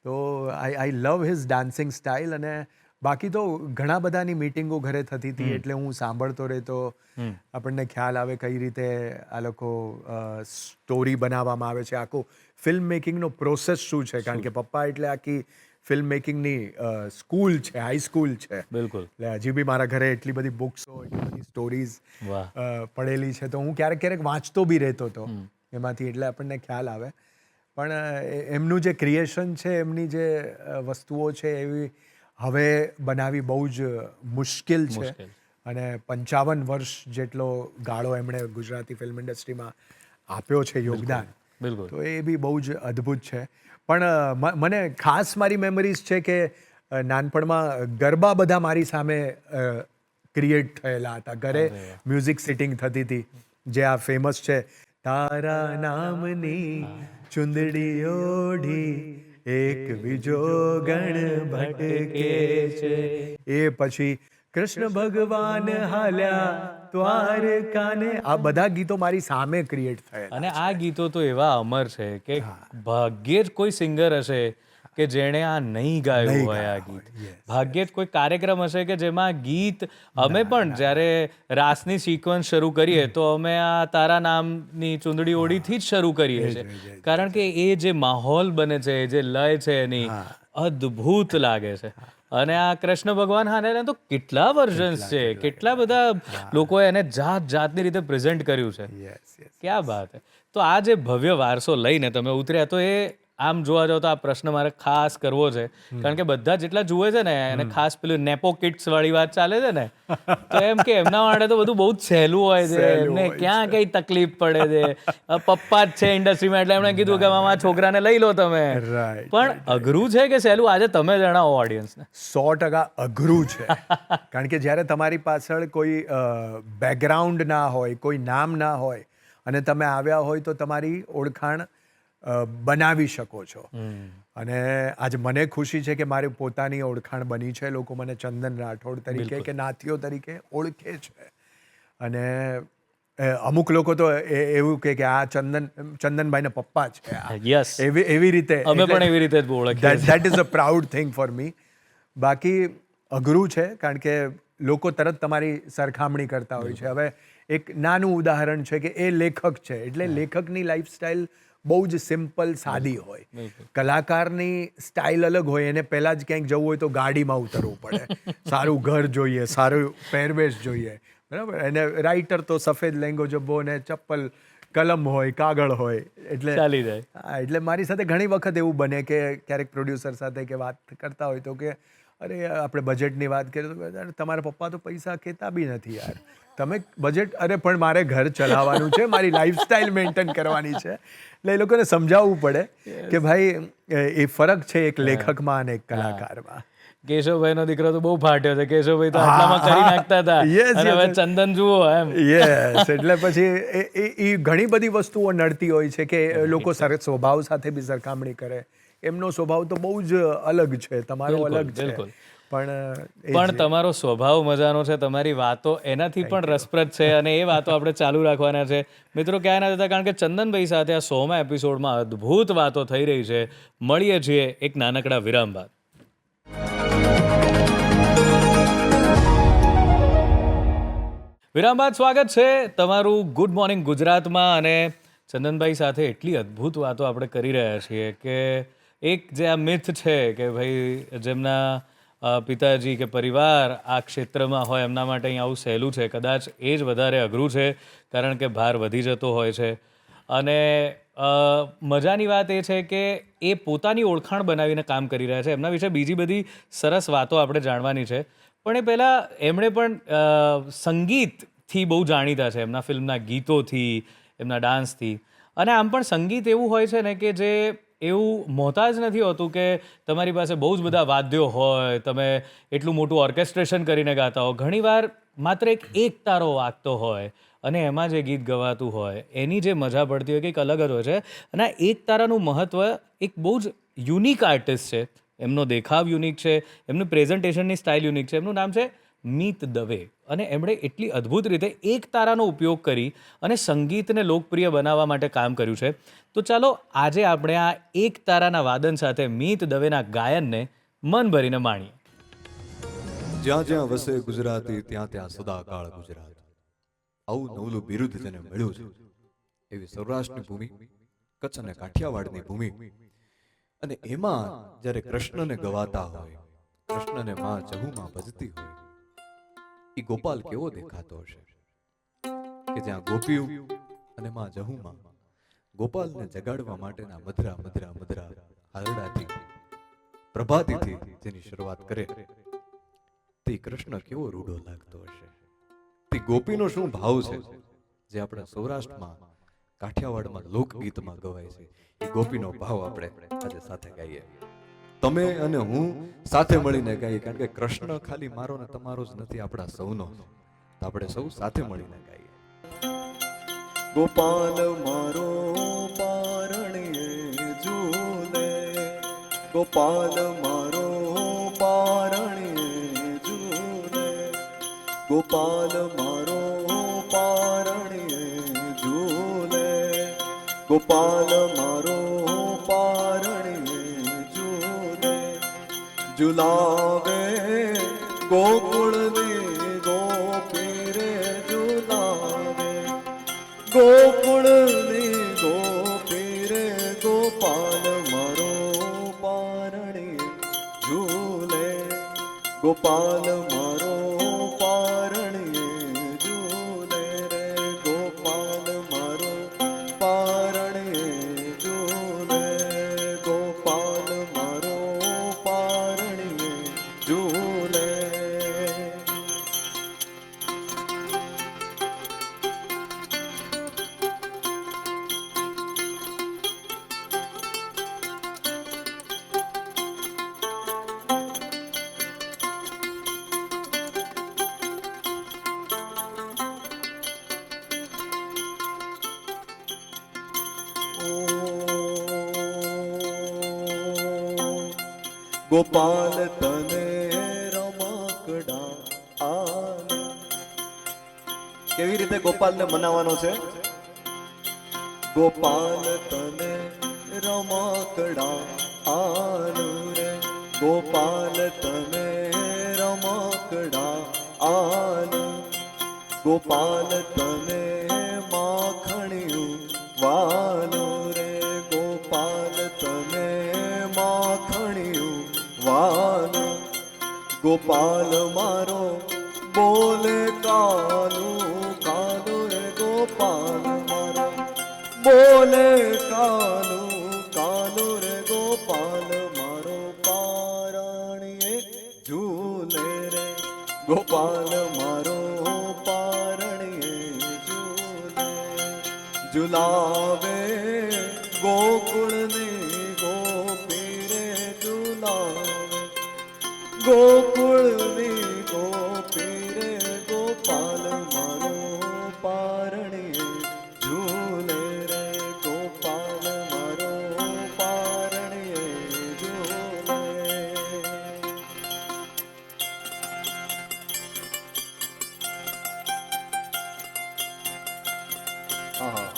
Speaker 2: તો આઈ લવ હિઝ ડાન્સિંગ સ્ટાઇલ. અને બાકી તો ઘણા બધાની મીટિંગો ઘરે થતી હતી, એટલે હું સાંભળતો રહેતો. આપણને ખ્યાલ આવે કઈ રીતે આ લોકો સ્ટોરી બનાવવામાં આવે છે, આખું ફિલ્મ મેકિંગનો પ્રોસેસ શું છે. કારણ કે પપ્પા એટલે આખી ફિલ્મ મેકિંગની સ્કૂલ છે, હાઈ સ્કૂલ છે.
Speaker 1: બિલકુલ.
Speaker 2: એટલે હજી બી મારા ઘરે એટલી બધી બુક્સો, એટલી બધી સ્ટોરીઝ
Speaker 1: વાહ.
Speaker 2: પડેલી છે, તો હું ક્યારેક ક્યારેક વાંચતો બી રહેતો હતો એમાંથી, એટલે આપણને ખ્યાલ આવે. પણ એમનું જે ક્રિએશન છે, એમની જે વસ્તુઓ છે, એવી હવે બનાવી બહુ જ મુશ્કેલ છે.
Speaker 1: મુશ્કેલ.
Speaker 2: અને 55 વર્ષ જેટલો ગાળો એમણે ગુજરાતી ફિલ્મ ઇન્ડસ્ટ્રીમાં આપ્યો છે યોગદાન,
Speaker 1: બિલકુલ.
Speaker 2: તો એ બી બહુ જ અદ્ભુત છે. પણ મને ખાસ મારી મેમરીઝ છે કે નાનપણમાં ગરબા બધા મારી સામે ક્રિએટ થયેલા હતા. ઘરે મ્યુઝિક સિટિંગ થતી હતી, જે આ ફેમસ છે, તારા નામની ચુંદડી ઓઢી એક બીજો ગણ ભટકે છે, એ પછી કૃષ્ણ ભગવાન હાલ્યા દ્વારકાને, આ બધા ગીતો મારી સામે ક્રિએટ થયેલા.
Speaker 1: અને આ ગીતો તો એવા અમર છે કે ભાગ્યે જ કોઈ સિંગર હશે કે જેણે આ નહીં ગાયું હોય આ ગીત. ભાગ્યે જ કોઈ કાર્યક્રમ હશે કે જેમાં ગીત, અમે પણ જ્યારે રાસની સિક્વન્સ શરૂ કરીએ તો અમે આ તારા નામની ચૂંદડી ઓઢીથી જ શરૂ કરીએ છીએ, કારણ કે એ જે માહોલ બને છે, જે લય છે એની, અદ્ભુત લાગે છે. અને આ કૃષ્ણ ભગવાન હાને તો કેટલા વર્ઝન્સ છે, કેટલા બધા લોકોએ એને જાત જાતની રીતે પ્રેઝન્ટ કર્યું છે. ક્યાં વાત હે. તો આ જે ભવ્ય વારસો લઈને તમે ઉતર્યા, તો એ આમ જોવા જાવ તો આ પ્રશ્ન મારે ખાસ કરવો છે, કારણ કે બધા જેટલા જુએ છે ને એને ખાસ પેલું નેપો કિડ્સ વાળી વાત ચાલે છે ને, તો એમ કે એમના માટે તો બધું બહુ જ સહેલું હોય છે, એમને ક્યાં કઈ તકલીફ પડે છે, પપ્પા જ છે ઇન્ડસ્ટ્રીમાં એટલે એમણે કીધું કે મામા છોકરાને લઈ લો તમે. પણ અઘરું છે કે સહેલું, આજે તમે જણાવો ઓડિયન્સને.
Speaker 2: 100% અઘરું છે. કારણ કે જ્યારે તમારી પાછળ કોઈ બેકગ્રાઉન્ડ ના હોય, કોઈ નામ ના હોય, અને તમે આવ્યા હોય તો તમારી ઓળખાણ બનાવી શકો છો. અને આજે મને ખુશી છે કે મારી પોતાની ઓળખાણ બની છે. લોકો મને ચંદન રાઠોડ તરીકે કે નાથીઓ તરીકે ઓળખે છે. અને અમુક લોકો તો એવું કે આ ચંદનભાઈના પપ્પા છે,
Speaker 1: યસ,
Speaker 2: એવી રીતે
Speaker 1: અમે પણ એવી રીતે જ ઓળખીએ.
Speaker 2: That is a proud thing for me. બાકી અઘરું છે, કારણ કે લોકો તરત તમારી સરખામણી કરતા હોય છે. હવે એક નાનું ઉદાહરણ છે કે એ લેખક છે, એટલે લેખકની લાઈફસ્ટાઈલ બહુ જ સિમ્પલ, સાદી હોય. કલાકારની સ્ટાઇલ અલગ હોય. એને પહેલાં જ ક્યાંક જવું હોય તો ગાડીમાં ઉતરવું પડે, સારું ઘર જોઈએ, સારું પહેરવેશ જોઈએ, બરાબર. અને રાઇટર તો સફેદ લેંગો જબ્બો ને ચપ્પલ, કલમ હોય, કાગળ હોય, એટલે
Speaker 1: ચાલી જાય.
Speaker 2: હા, એટલે મારી સાથે ઘણી વખત એવું બને કે ક્યારેક પ્રોડ્યુસર સાથે કે વાત કરતા હોય તો કે અરે આપણે બજેટની વાત કરીએ તો તમારા પપ્પા તો પૈસા કહેતા બી નથી યાર, તમે બજેટ, અરે પણ મારે ઘર ચલાવવાનું છે, મારી લાઈફસ્ટાઈલ મેન્ટેન કરવાની છે. એટલે એ લોકોને સમજાવવું પડે કે ભાઈ એ ફરક છે એક લેખકમાં અને એક કલાકારમાં.
Speaker 1: કેશવભાઈનો દીકરો તો બહુ ફાટ્યો છે, કેશવભાઈ તો આટલામાં કરી નાખતા હતા, અને હવે ચંદન જુઓ એમ.
Speaker 2: યસ, એટલે પછી એ ઘણી બધી વસ્તુઓ નડતી હોય છે કે લોકો સ્વભાવ સાથે બી સરખામણી કરે. એમનો સ્વભાવ તો બહુ જ અલગ છે, તમારો અલગ છે.
Speaker 1: પણ તમારો સ્વભાવ મજાનો છે, તમારી વાતો એનાથી પણ રસપ્રદ છે, અને એ વાતો આપણે ચાલુ રાખવાના છે. મિત્રો ક્યાં ના જતા, કારણ કે ચંદનભાઈ સાથે આ 100મા એપિસોડમાં અદ્ભુત વાતો થઈ રહી છે. મળીએ છીએ એક નાનકડા વિરામ બાદ. વિરામ બાદ સ્વાગત છે તમારું ગુડ મોર્નિંગ ગુજરાતમાં. અને ચંદનભાઈ સાથે એટલી અદ્ભુત વાતો આપણે કરી રહ્યા છીએ કે એક જે આ મિથ છે કે ભાઈ જેમના પિતાજી કે પરિવાર આ ક્ષેત્રમાં હોય એમના માટે અહીં આવું સહેલું છે, કદાચ એ જ વધારે અઘરું છે, કારણ કે ભાર વધી જતો હોય છે. અને મજાની વાત એ છે કે એ પોતાની ઓળખાણ બનાવીને કામ કરી રહ્યા છે. એમના વિશે બીજી બધી સરસ વાતો આપણે જાણવાની છે. પણ એ પહેલાં એમણે પણ સંગીતથી બહુ જાણીતા છે, એમના ફિલ્મના ગીતોથી, એમના ડાન્સથી. અને આમ પણ સંગીત એવું હોય છે ને કે જે એવું મોહતાજ નથી હોતું કે તમારી પાસે બહુ જ બધા વાદ્યો હોય, તમે એટલું મોટું ઓર્કેસ્ટ્રેશન કરીને ગાતા હો. ઘણીવાર માત્ર એક તારો વાગતો હોય અને એમાં જે ગીત ગવાતું હોય એની જે મજા પડતી હોય કંઈક અલગ જ હોય છે. અને એક તારાનું મહત્ત્વ એક બહુ જ યુનિક આર્ટિસ્ટ છે, એમનો દેખાવ યુનિક છે, એમનું પ્રેઝન્ટેશનની સ્ટાઇલ યુનિક છે. એમનું નામ છે મીત દવે. અને એમણે એટલી અદ્ભુત રીતે એક તારાનો ઉપયોગ કરી અને સંગીતને લોકપ્રિય બનાવવા માટે કામ કર્યું છે. તો ચાલો આજે આપણે આ એક તારાના વાદન સાથે મીત દવેના ગાયનને મન ભરીને માણીએ.
Speaker 3: જ્યાં જ્યાં વસે ગુજરાતી ત્યાં ત્યાં સદાકાળ ગુજરાત, આવું નવલું બિરુદ જેને મળ્યું છે એવી સૌરાષ્ટ્રની ભૂમિ, કચ્છ અને કાઠિયાવાડની ભૂમિ અને એમાં જ્યારે કૃષ્ણને ગવાતા હોય, કૃષ્ણને માં જહુમાં ભજતી હોય, એ ગોપાલ કેવો દેખાતો હશે કે જ્યાં ગોપીઓ અને માં જહુમાં ગોપાલને જગાડવા માટેના મધરા મધરા મધરા હારડાથી, પ્રભાતીથી જેની શરૂઆત કરે, તે કૃષ્ણ કેવો રૂડો લાગતો હશે. તે ગોપીનો શું ભાવ છે જે આપણા સૌરાષ્ટ્રમાં, કાઠિયાવાડમાં લોકગીતમાં ગવાય છે. એ ગોપીનો ભાવ આપણે આજે સાથે ગાઈએ. તમે અને હું સાથે મળીને ગાઈએ, કારણ કે કૃષ્ણ ખાલી મારો ને તમારો જ નથી, આપણા સૌનો. તો આપણે સૌ સાથે મળીને ગાઈએ. ગોપાલ મારો પારણીએ ઝૂલે, ગોપાલ મારો પારણીએ ઝૂલે, ગોપાલ મારો પારણીએ ઝૂલે, ગોપાલ મારો પારણીએ ઝૂલે, ઝુલાવે ગોકુળની ગોપી રે ઝુલાવે, ગોકુળની ગોપી રે ગોપાલ મારો પારણીએ ઝૂલે, ગોપાલ મારો પારણીએ ઝૂલે રે, ગોપાલ મારો પારણીએ ઝૂલે, ગોપાલ મારો પારણીએ ઝૂલે. ગોપાલ તને રમકડા આલે. કેવી રીતે ગોપાલને મનાવવાનો છે? ગોપાલ તને રમકડા આલુ રે, ગોપાલ તને રમકડા આલુ, ગોપાલ તને માખણિયું વાલું રે, ગોપાલ તને માખણિયું વાલું, ગોપાલ મારો બોલે કાલુ કાલુ રે, ગોપાલ મારો બોલે કાલુ કાલુ રે, ગોપાલ મારો પારણીએ ઝૂલે રે, ગોપાલ મારો પારણીએ ઝૂલે, ઝુલાવે ગોકુળની ગોપી રે ઝુલાવે, ગોકુળની ગોપી રે ગોપાલ મારો પારણીએ ઝૂલે રે, ગોપાલ મારો પારણીએ ઝૂલે. આહા.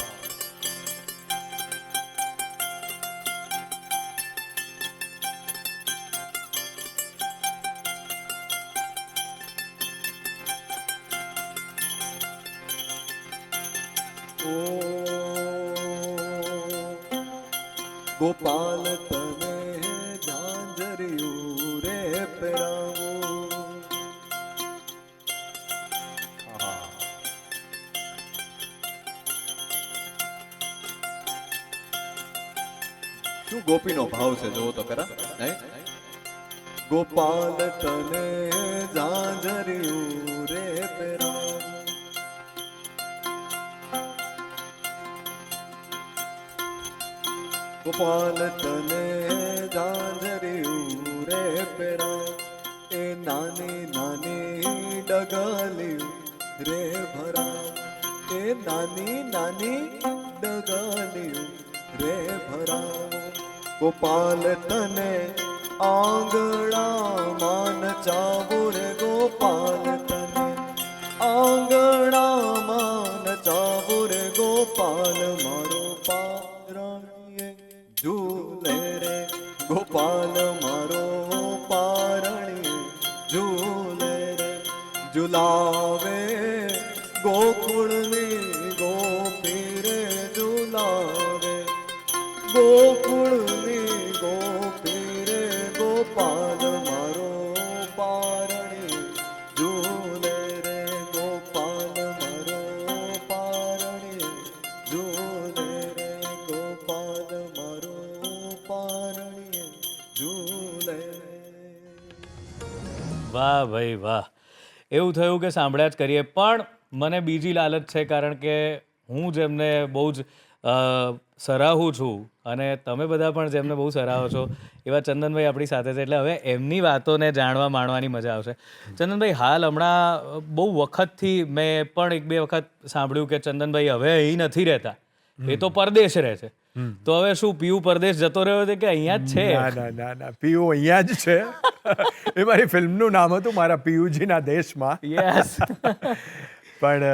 Speaker 3: ગોપાલ તને ઝાંઝરિયું રે પહેરાવું. શું ગોપીનો ભાવ છે, જોવો તો ખરા. ગોપાલ તને ઝાંઝરિયું રે પહેરાવું, ગોપાલ તને ઝાંઝરિયું રે પહેરાવ, એ નાની નાની ડગલિયું રે ભરાવ, એ નાની નાની ડગલિયું રે ભરાવ, ગોપાલ તને આંગણામાં નચાવું રે, ગોપાલ તને આંગણામાં નચાવું રે, ગોપાલ મારો પારણીએ ઝૂલે રે, ગોપાલ મારો પારણીએ ઝૂલે રે, ઝુલાવે ગોકુળની ગોપી રે ઝુલાવે, ગોકુળની ગોપી
Speaker 1: વાહ ભાઈ વાહ, એવું થયું કે સાંભળ્યા જ કરીએ. પણ મને બીજી લાલચ છે, કારણ કે હું જેમને બહુ જ સરાહું છું અને તમે બધા પણ જેમને બહુ સરાહો છો એવા ચંદનભાઈ આપણી સાથે છે, એટલે હવે એમની વાતોને જાણવા માણવાની મજા આવશે. ચંદનભાઈ, હાલ હમણાં બહુ વખતથી મેં પણ 1-2 વખત સાંભળ્યું કે ચંદનભાઈ હવે અહીં નથી રહેતા, એ તો પરદેશ રહે છે. તો હવે શું પીયુ પરદેશ જતો રહ્યો છે કે અહીંયા જ છે?
Speaker 2: ના ના ના ના, પીયુ અહીંયા જ છે. એ મારી ફિલ્મનું નામ હતું, મારા પિયુજીના દેશમાં.
Speaker 1: યસ.
Speaker 2: પણ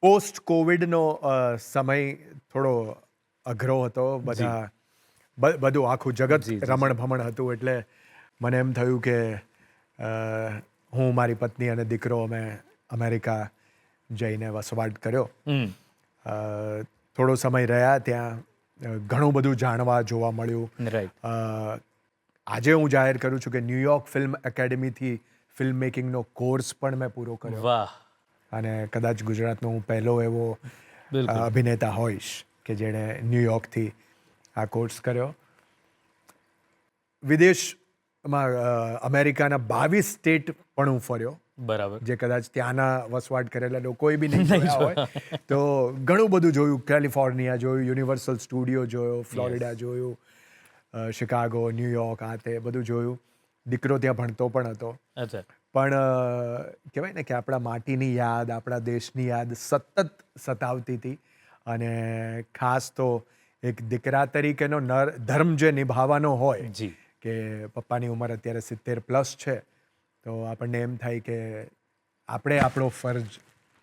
Speaker 2: પોસ્ટ કોવિડનો સમય થોડો અઘરો હતો. બધું આખું જગત રમણ ભમણ હતું, એટલે મને એમ થયું કે હું, મારી પત્ની અને દીકરો અમે અમેરિકા જઈને વસવાટ કર્યો. થોડો સમય રહ્યા ત્યાં, ઘણું બધું જાણવા જોવા મળ્યું.
Speaker 1: રાઈટ.
Speaker 2: આજે હું જાહેર કરું છું કે ન્યૂયોર્ક ફિલ્મ એકેડમીથી ફિલ્મ મેકિંગનો કોર્સ પણ મેં પૂરો કર્યો,
Speaker 1: વાહ.
Speaker 2: અને કદાચ ગુજરાતનો હું પહેલો એવો
Speaker 1: બિલકુલ.
Speaker 2: અભિનેતા હોઈશ કે જેણે ન્યૂયોર્કથી આ કોર્સ કર્યો. વિદેશમાં અમેરિકાના 22 સ્ટેટ પણ હું ફર્યો,
Speaker 1: બરાબર.
Speaker 2: જે કદાચ ત્યાંના વસવાટ કરેલા લોકોએ બી નહીં જોયા હોય. તો ઘણું બધું જોયું. કેલિફોર્નિયા જોયું, યુનિવર્સલ સ્ટુડિયો જોયો, ફ્લોરિડા જોયું, શિકાગો, ન્યૂયોર્ક, આ તે બધું જોયું. દીકરો ત્યાં ભણતો પણ હતો.
Speaker 1: અચ્છા.
Speaker 2: પણ કહેવાય ને કે આપણા માટીની યાદ, આપણા દેશની યાદ સતત સતાવતી હતી. અને ખાસ તો એક દીકરા તરીકેનો ધર્મ જે નિભાવવાનો હોય,
Speaker 1: જી.
Speaker 2: કે પપ્પાની ઉંમર અત્યારે 70+ છે, તો આપણને એમ થાય કે આપણે આપણો ફરજ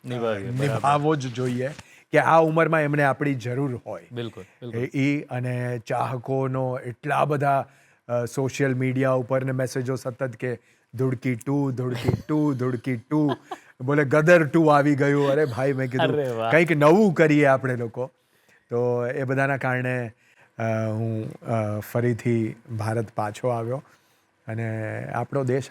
Speaker 1: નિભાવીએ.
Speaker 2: નિભાવવો જ જોઈએ, કે આ ઉંમરમાં એમને આપણી જરૂર હોય.
Speaker 1: બિલકુલ. બિલકુલ.
Speaker 2: અને ચાહકોનો એટલા બધા સોશિયલ મીડિયા ઉપર ને મેસેજો સતત કે ધુડકી 2, ધુડકી 2, ધુડકી 2, બોલે ગદર 2 આવી ગયું. અરે ભાઈ, મેં કીધું
Speaker 1: અરે વાહ.
Speaker 2: કંઈક નવું કરીએ આપણે લોકો. તો એ બધાના કારણે હું ફરીથી ભારત પાછો આવ્યો. અને આપણો દેશ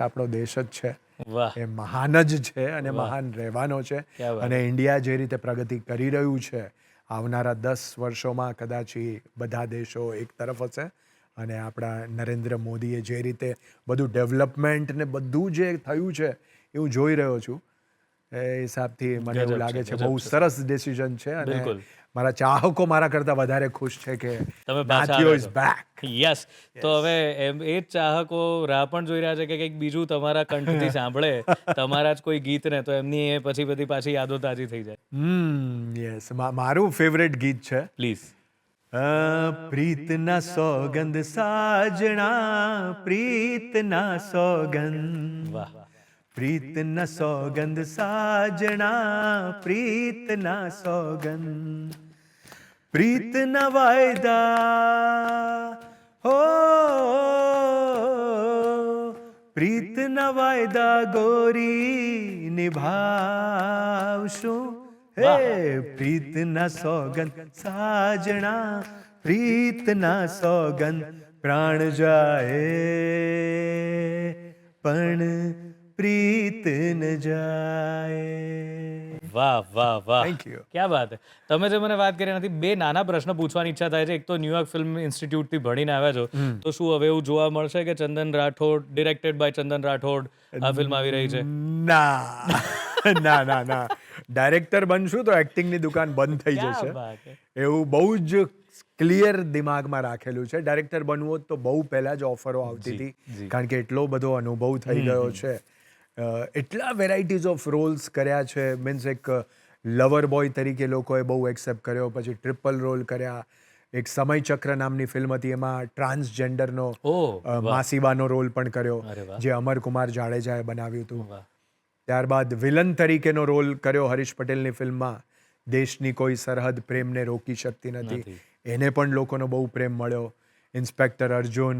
Speaker 2: જ છે,
Speaker 1: વાહ.
Speaker 2: એ મહાન જ છે અને મહાન રહેવાનો છે.
Speaker 1: ક્યા વાત.
Speaker 2: અને ઇન્ડિયા જે રીતે પ્રગતિ કરી રહ્યું છે, આવનારા 10 વર્ષોમાં કદાચ એ બધા દેશો એક તરફ હશે. અને આપણા નરેન્દ્ર મોદીએ જે રીતે બધું ડેવલપમેન્ટ ને બધું જે થયું છે એ હું જોઈ રહ્યો છું. એ હિસાબથી મને
Speaker 1: ગજબ
Speaker 2: એવું
Speaker 1: છે,
Speaker 2: લાગે છે
Speaker 1: ગજબ
Speaker 2: બહુ
Speaker 1: છે.
Speaker 2: સરસ ડિસિઝન છે.
Speaker 1: બિલકુલ.
Speaker 2: અને મારા ચાહકો મારા કરતાં વધારે ખુશ છે કે
Speaker 1: તમે પાછા
Speaker 2: નાથિયો
Speaker 1: આવ્યા
Speaker 2: ઇઝ
Speaker 1: છો.
Speaker 2: બેક.
Speaker 1: યસ. તો હવે એ જ ચાહકો રાહ પણ જોઈ રહ્યા છે કે કંઈક બીજું તમારા કંઠથી સાંભળે, તમારા જ કોઈ ગીતને, તો એમની એ પછી બધી પાછી યાદો તાજી થઈ જાય.
Speaker 2: યસ, મારું ફેવરેટ ગીત છે.
Speaker 1: પ્લીઝ.
Speaker 2: પ્રીતના સોગંદ સાજણા, પ્રીતના સોગંદ,
Speaker 1: વાહ.
Speaker 2: પ્રીતના સોગંદ સાજણા, પ્રીતના સોગંદ, પ્રીતના વાયદા હો, પ્રીતના વાયદા ગોરી નિભાવશું. હે પ્રીતના સોગંદ સાજણા, પ્રીતના સોગંદ, પ્રાણ જાય પણ પ્રીત ન જાય.
Speaker 1: વાહ વાહ વાહ.
Speaker 2: Thank you.
Speaker 1: ક્યાં વાત હે. તમે જે મને વાત કરી નથી, 2 નાના પ્રશ્ન પૂછવાની ઈચ્છા થાય છે. એક તો ન્યુયોર્ક ફિલ્મ ઇન્સ્ટિટ્યૂટથી ભણીને આવ્યા છો, તો શું હવે એવું જોવા મળશે કે ચંદન રાઠોડ, ડિરેક્ટેડ બાય ચંદન રાઠોડ, આ ફિલ્મ આવી રહી છે?
Speaker 2: ના ના ના ના, ડાયરેક્ટર બનશું તો એક્ટિંગની દુકાન બંધ થઈ
Speaker 1: ક્યાં
Speaker 2: જશે.
Speaker 1: વાત હે.
Speaker 2: એવું બહુ જ ક્લિયર દિમાગમાં રાખેલું છે. ડાયરેક્ટર બનવું હોત તો બહુ પહેલા જ ઓફરો આવતી
Speaker 1: જી.
Speaker 2: હતી, કારણ કે એટલો બધો અનુભવ થઈ ગયો છે. એટલા વેરાયટીઝ ઓફ રોલ્સ કર્યા છે. મીન્સ એક લવર બોય તરીકે લોકોએ બહુ એક્સેપ્ટ કર્યો, પછી ટ્રિપલ રોલ કર્યા. એક સમયચક્ર નામની ફિલ્મ હતી, એમાં ટ્રાન્સજેન્ડરનો
Speaker 1: ઓહ, વાહ.
Speaker 2: માસીબાનો રોલ પણ કર્યો,
Speaker 1: અરે વાહ.
Speaker 2: જે અમરકુમાર જાડેજાએ બનાવ્યું હતું.
Speaker 1: વાહ.
Speaker 2: ત્યારબાદ વિલન તરીકેનો રોલ કર્યો હરીશ પટેલની ફિલ્મમાં દેશની કોઈ સરહદ પ્રેમને રોકી શકતી નથી.
Speaker 1: નથી.
Speaker 2: એને પણ લોકોનો બહુ પ્રેમ મળ્યો. Inspector Arjun,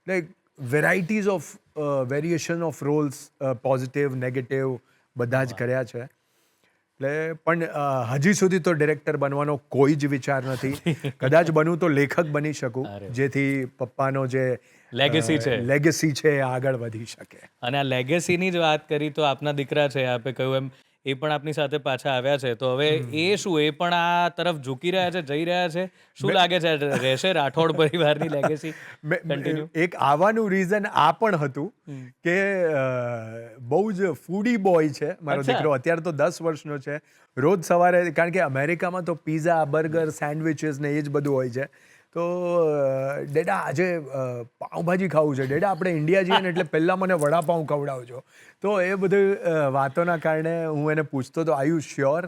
Speaker 2: like varieties of variation of Rolls, positive negative બધા જ કર્યા છે. એટલે પણ હજી સુધી તો ડિરેક્ટર બનવાનો કોઈ જ વિચાર નથી. કદાચ બનું તો લેખક બની શકું,
Speaker 1: અરે.
Speaker 2: જેથી પપ્પાનો જે
Speaker 1: Legacy છે.
Speaker 2: લેગેસી છે એ આગળ વધી શકે.
Speaker 1: અને આ લેગેસીની જ વાત કરી તો આપના દીકરા છે, આપે કહ્યું એમ એ પણ આપની સાથે પાછા આવ્યા છે. તો હવે એ શું, એ પણ આ તરફ ઝૂકી રહ્યા છે, જઈ રહ્યા છે? શું લાગે છે, રહેશે રાઠોડ પરિવારની લેગેસી કન્ટિન્યુ?
Speaker 2: એક આવવાનું રીઝન આ પણ હતું કે બહુ જ ફૂડી બોય છે મારો
Speaker 1: અચ્છા.
Speaker 2: દીકરો. અત્યારે તો 10 વર્ષનો છે. રોજ સવારે, કારણ કે અમેરિકામાં તો પીઝા, બર્ગર, સેન્ડવિચીસ ને એ જ બધું હોય છે. તો ડેડા આજે પાઉંભાજી ખાવું છે, ડેડા આપણે ઇન્ડિયા જઈએ ને એટલે પહેલાં મને વડાપાઉં ખવડાવજો. તો એ બધી વાતોના કારણે હું એને પૂછતો તો, આર યુ શ્યોર?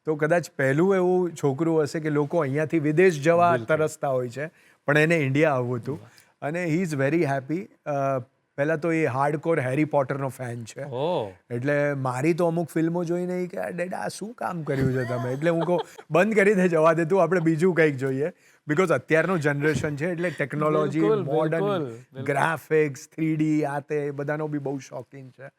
Speaker 2: તો કદાચ પહેલું એવું છોકરું હશે કે લોકો અહીંયાથી વિદેશ જવા તરસતા હોય છે, પણ એને ઇન્ડિયા આવવું હતું. અને હી ઇઝ વેરી હેપી. પહેલાં તો એ હાર્ડકોર હેરી પોટરનો ફેન છે.
Speaker 1: ઓહ,
Speaker 2: એટલે મારી તો અમુક ફિલ્મો જોઈને એ કે ડેડા આ શું કામ કર્યું છે તમે? એટલે હું કહું બંધ કરી દે, જવા દે તું, આપણે બીજું કંઈક જોઈએ. બિકોઝ અત્યારનું જનરેશન છે એટલે ટેકનોલોજી,
Speaker 1: બિલકુલ,
Speaker 2: મોડર્ન
Speaker 1: બિલકુલ.
Speaker 2: ગ્રાફિક્સ, 3D આ તે બધાનો બી બહુ શોખીન છે.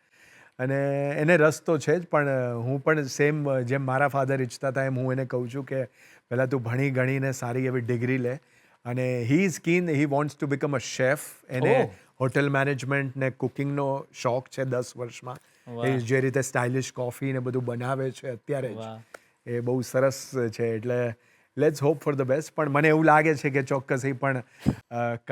Speaker 2: અને એને રસ તો છે જ, પણ હું પણ સેમ જેમ મારા ફાધર ઈચ્છતા હતા એમ હું એને કહું છું કે પહેલાં તું ભણી ગણીને સારી એવી ડિગ્રી લે. અને he is keen, he wants to become a chef. એને
Speaker 1: ઓહ.
Speaker 2: હોટેલ મેનેજમેન્ટ ને કુકિંગનો શોખ છે 10 વર્ષમાં. એ જે રીતે સ્ટાઇલિશ કોફી ને બધું બનાવે છે અત્યારે જ,
Speaker 1: વાહ.
Speaker 2: એ બહુ સરસ છે. એટલે let's hope for the best. પણ મને એવું લાગે છે કે ચોક્કસ એ પણ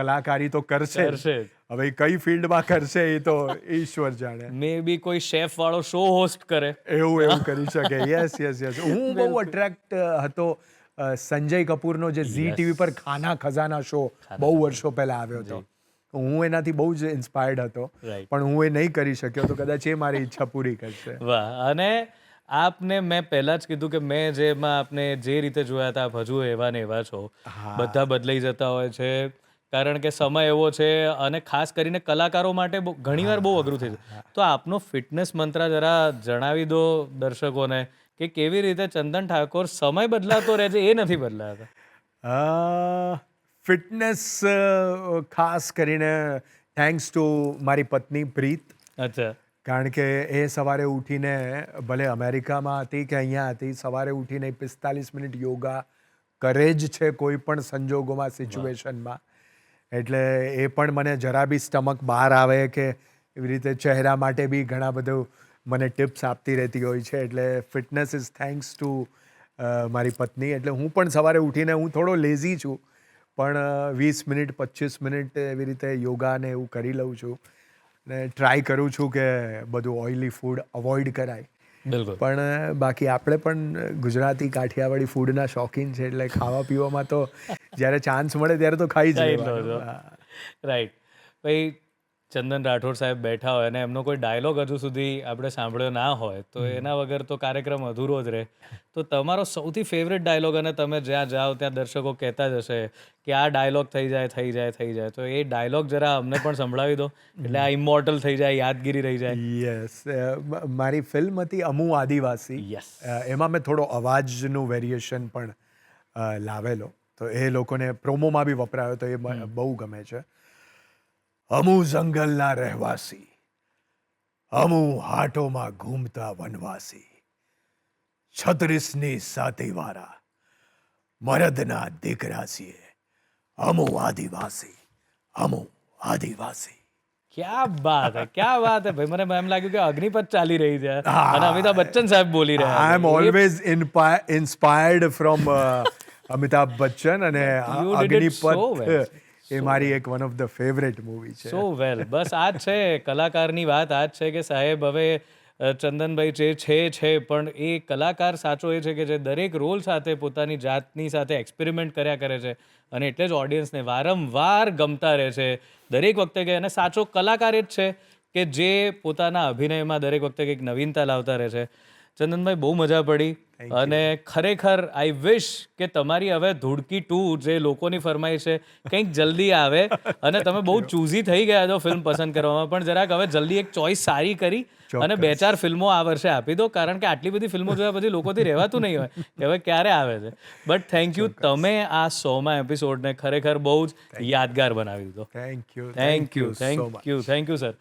Speaker 2: કલાકારી તો કરશે જ.
Speaker 1: કરશે જ.
Speaker 2: હવે એ કઈ ફિલ્ડમાં કરશે એ તો ઈશ્વર જાણે.
Speaker 1: મે બી કોઈ શેફ વાળો શો હોસ્ટ કરે.
Speaker 2: એવું કરી શકે. યસ. હું બહુ અટ્રેક્ટ હતો સંજય કપૂરનો જે ઝી ટીવી પર ખાના ખજાના શો બહુ વર્ષો પહેલા આવ્યો હતો. હું એનાથી બહુ જ ઇન્સ્પાયર્ડ હતો,
Speaker 1: Right.
Speaker 2: પણ હું એ નહીં કરી શક્યો. તો કદાચ એ મારી ઈચ્છા પૂરી કરશે.
Speaker 1: વાહ. અને આપને મેં પહેલા જ કીધું કે મેં જેમાં આપને જે રીતે જોયા હતા, આપ હજુ એવા ને એવા છો. બધા બદલાઈ જતા હોય છે, કારણ કે સમય એવો છે. અને ખાસ કરીને કલાકારો માટે ઘણીવાર બહુ અઘરું થઈ જાય. તો આપનો ફિટનેસ મંત્ર જરા જણાવી દો દર્શકોને કે કેવી રીતે ચંદન ઠાકોર સમય બદલાતો રહે છે, એ નથી બદલાતા.
Speaker 2: ફિટનેસ ખાસ કરીને થેન્ક્સ ટુ મારી પત્ની પ્રીત.
Speaker 1: અચ્છા.
Speaker 2: કારણ કે એ સવારે ઉઠીને, ભલે અમેરિકામાં હતી કે અહીંયા હતી, સવારે ઉઠીને 45 મિનિટ યોગા કરે જ છે કોઈ પણ સંજોગોમાં, સિચ્યુએશનમાં. એટલે એ પણ મને જરા બી સ્ટમક બહાર આવે કે એવી રીતે ચહેરા માટે બી ઘણા બધું મને ટિપ્સ આપતી રહેતી હોય છે. એટલે ફિટનેસ ઇઝ થેન્ક્સ ટુ મારી પત્ની. એટલે હું પણ સવારે ઉઠીને, હું થોડો લેઝી છું, પણ 20 મિનિટ 25 મિનિટ એવી રીતે યોગા ને એવું કરી લઉં છું. ને ટ્રાય કરું છું કે બધું ઓઇલી ફૂડ અવોઇડ કરાય.
Speaker 1: બિલકુલ.
Speaker 2: પણ બાકી આપણે પણ ગુજરાતી કાઠિયાવાડી ફૂડના શોખીન છે, એટલે ખાવા પીવામાં તો જ્યારે ચાન્સ મળે ત્યારે તો ખાઈ જ
Speaker 1: ખાઈ લો છો.
Speaker 2: લેવાનું.
Speaker 1: રાઈટ. ભાઈ ચંદન રાઠોડ સાહેબ બેઠા હોય અને એમનો કોઈ ડાયલોગ હજુ સુધી આપણે સાંભળ્યો ના હોય, તો એના વગર તો કાર્યક્રમ અધૂરો જ રહે. તો તમારો સૌથી ફેવરેટ ડાયલોગ, અને તમે જ્યાં જાઓ ત્યાં દર્શકો કહેતા જ હશે કે આ ડાયલોગ થઈ જાય, તો એ ડાયલોગ જરા અમને પણ સંભળાવી દો, એટલે આ ઇમોર્ટલ થઈ જાય, યાદગીરી રહી જાય.
Speaker 2: યસ. મારી ફિલ્મ હતી અમુ આદિવાસી.
Speaker 1: Yes.
Speaker 2: એમાં મેં થોડો અવાજનું વેરિએશન પણ લાવેલો, તો એ લોકોને પ્રોમોમાં બી વપરાયો, તો એ બહુ ગમે છે. અમુ જંગલના રહેવાસી, અમુ હાટોમાં ઘૂમતા વનવાસી, 36ની સાથીવાળા, મરદના દીકરા છીએ, અમુ આદિવાસી, અમુ આદિવાસી.
Speaker 1: ક્યાં બાત હે ભાઈ. મને એમ લાગ્યું કે અગ્નિપથ ચાલી રહી છે અને અમિતાભ બચ્ચન સાહેબ બોલી રહ્યા
Speaker 2: આઈ એમ
Speaker 1: છે.
Speaker 2: Always inspired from Amitabh Bachchan. અને
Speaker 1: You did it so well.
Speaker 2: Agneepath એ મારી એક one of the favourite movie છે.
Speaker 1: સો વેલ. બસ આ જ છે કલાકારની વાત. આ જ છે કે સાહેબ, હવે ચંદનભાઈ જે છે, પણ એ કલાકાર સાચો એ છે કે જે દરેક રોલ સાથે પોતાની જાતની સાથે એક્સપેરિમેન્ટ કર્યા કરે છે, અને એટલે જ ઓડિયન્સને વારંવાર ગમતા રહે છે દરેક વખતે. કે અને સાચો કલાકાર એ જ છે કે જે પોતાના અભિનયમાં દરેક વખતે કંઈક નવીનતા લાવતા રહે છે. ચંદનભાઈ, બહુ મજા પડી. અને ખરેખર આઈ વિશ કે તમારી હવે ધૂળકી 2 જે લોકોની ફરમાઈશ છે કંઈક જલ્દી આવે. અને તમે બહુ ચૂઝી થઈ ગયા છો ફિલ્મ પસંદ કરવામાં, પણ જરાક હવે જલ્દી એક ચોઈસ સારી કરી અને 2-4 ફિલ્મો આ વર્ષે આપી દો, કારણ કે આટલી બધી ફિલ્મો જોયા પછી લોકોથી રહેવાતું નહીં હોય કે હવે ક્યારે આવે છે. બટ થેન્ક યુ, તમે આ 100મા એપિસોડને ખરેખર બહુ જ યાદગાર બનાવી દીધો.
Speaker 2: Thank you
Speaker 1: thank you sir.